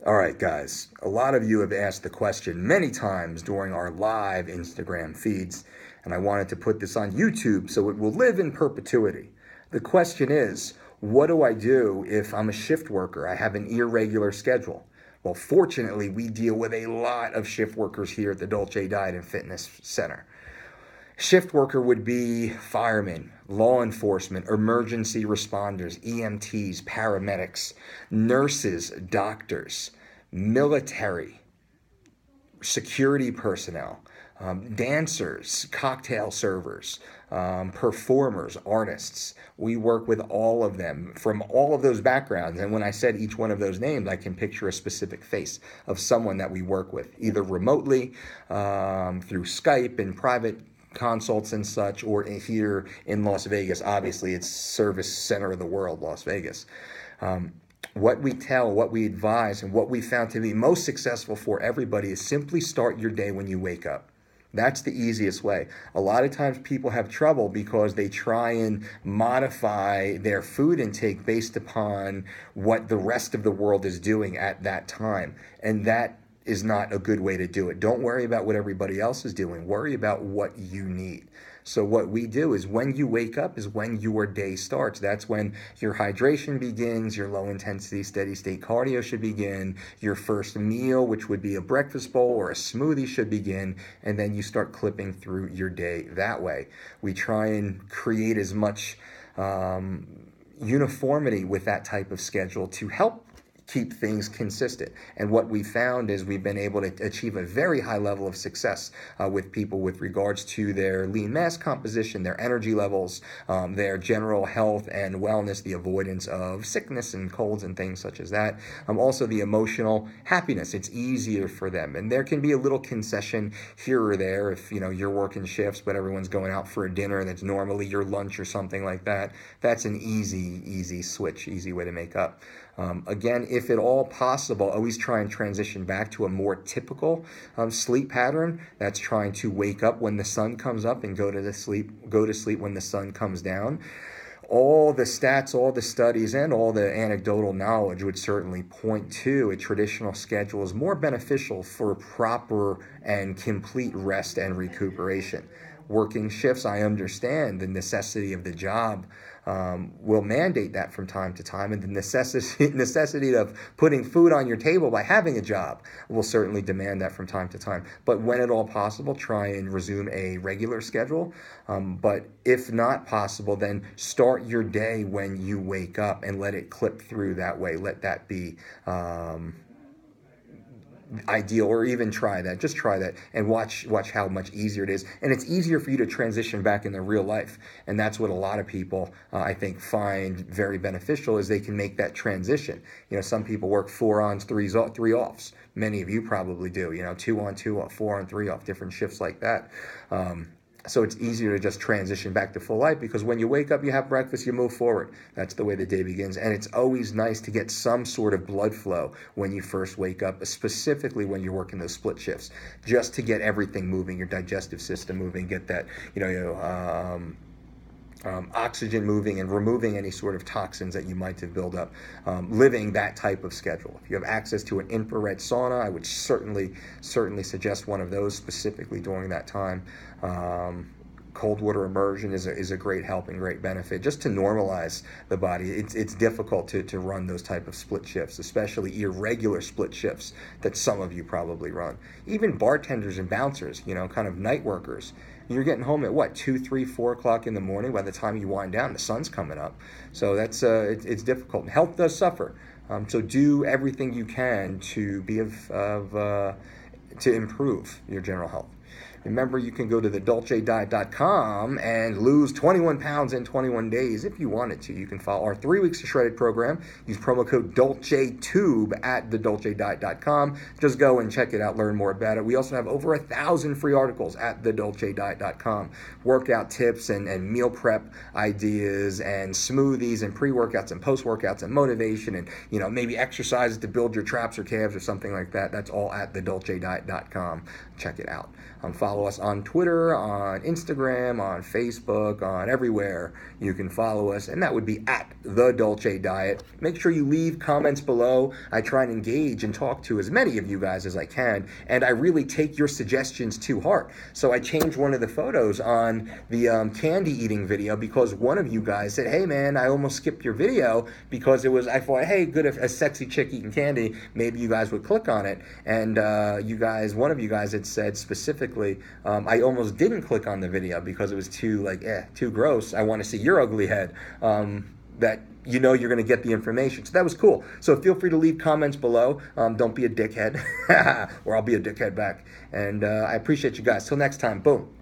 All right, guys, a lot of you have asked the question many times during our live Instagram feeds, and I wanted to put this on YouTube so it will live in perpetuity. The question is, what do I do if I'm a shift worker? I have an irregular schedule. Well, fortunately, we deal with a lot of shift workers here at the Dolce Diet and Fitness Center. Shift worker would be firemen, law enforcement, emergency responders, EMTs, paramedics, nurses, doctors, military, security personnel, dancers, cocktail servers, performers, artists. We work with all of them from all of those backgrounds. And when I said each one of those names, I can picture a specific face of someone that we work with, either remotely, through Skype and private consults and such, or here in Las Vegas. Obviously, it's service center of the world, Las Vegas. What we tell, what we advise, and what we found to be most successful for everybody is simply start your day when you wake up. That's the easiest way. A lot of times people have trouble because they try and modify their food intake based upon what the rest of the world is doing at that time. And that is not a good way to do it. Don't worry about what everybody else is doing. Worry about what you need. So what we do is when you wake up is when your day starts. That's when your hydration begins, your low intensity steady state cardio should begin, your first meal, which would be a breakfast bowl or a smoothie, should begin, and then you start clipping through your day that way. We try and create as much uniformity with that type of schedule to help keep things consistent. And what we found is we've been able to achieve a very high level of success with people with regards to their lean mass composition, their energy levels, their general health and wellness, the avoidance of sickness and colds and things such as that. Also the emotional happiness. It's easier for them. And there can be a little concession here or there if you're working shifts, but everyone's going out for a dinner that's normally your lunch or something like that. That's an easy switch, easy way to make up. Again, if at all possible, always try and transition back to a more typical sleep pattern. That's trying to wake up when the sun comes up and go to sleep when the sun comes down. All the stats, all the studies, and all the anecdotal knowledge would certainly point to a traditional schedule is more beneficial for proper and complete rest and recuperation. Working shifts, I understand the necessity of the job will mandate that from time to time, and the necessity of putting food on your table by having a job will certainly demand that from time to time. But when at all possible, try and resume a regular schedule. But if not possible, then start your day when you wake up and let it clip through that way. Let that be ideal, or even try that. Just try that and watch how much easier it is. And it's easier for you to transition back into real life. And that's what a lot of people, I think, find very beneficial, is they can make that transition. Some people work 4 ons, 3 offs. Many of you probably do, 2 on, 2 off, 4 on, 3 off, different shifts like that. So it's easier to just transition back to full life, because when you wake up, you have breakfast, you move forward. That's the way the day begins. And it's always nice to get some sort of blood flow when you first wake up, specifically when you're working those split shifts, just to get everything moving, your digestive system moving, get that, oxygen moving and removing any sort of toxins that you might have built up, living that type of schedule. If you have access to an infrared sauna, I would certainly suggest one of those specifically during that time. Cold water immersion is a great help and great benefit, just to normalize the body. It's difficult to run those type of split shifts, especially irregular split shifts that some of you probably run. Even bartenders and bouncers, kind of night workers. You're getting home at 2, 3, 4 o'clock in the morning. By the time you wind down, the sun's coming up. So that's it's difficult. And health does suffer. So do everything you can to be to improve your general health. Remember, you can go to thedolcediet.com and lose 21 pounds in 21 days if you wanted to. You can follow our 3 Weeks to Shredded program. Use promo code DolceTube at thedolcediet.com. Just go and check it out, learn more about it. We also have over 1,000 free articles at thedolcediet.com. Workout tips and meal prep ideas and smoothies and pre-workouts and post-workouts and motivation and, maybe exercises to build your traps or calves or something like that. That's all at thedolcediet.com. Check it out. follow us on Twitter, on Instagram, on Facebook, on everywhere you can follow us, and that would be at The Dolce Diet. Make sure you leave comments below. I try and engage and talk to as many of you guys as I can, and I really take your suggestions to heart. So I changed one of the photos on the candy eating video because one of you guys said, hey man, I almost skipped your video because it was, I thought, hey, good, if a sexy chick eating candy, maybe you guys would click on it. And one of you guys had said specifically, I almost didn't click on the video because it was too gross. I want to see your ugly head. That you know you're going to get the information. So that was cool. So feel free to leave comments below. Don't be a dickhead, or I'll be a dickhead back. And I appreciate you guys. Till next time. Boom.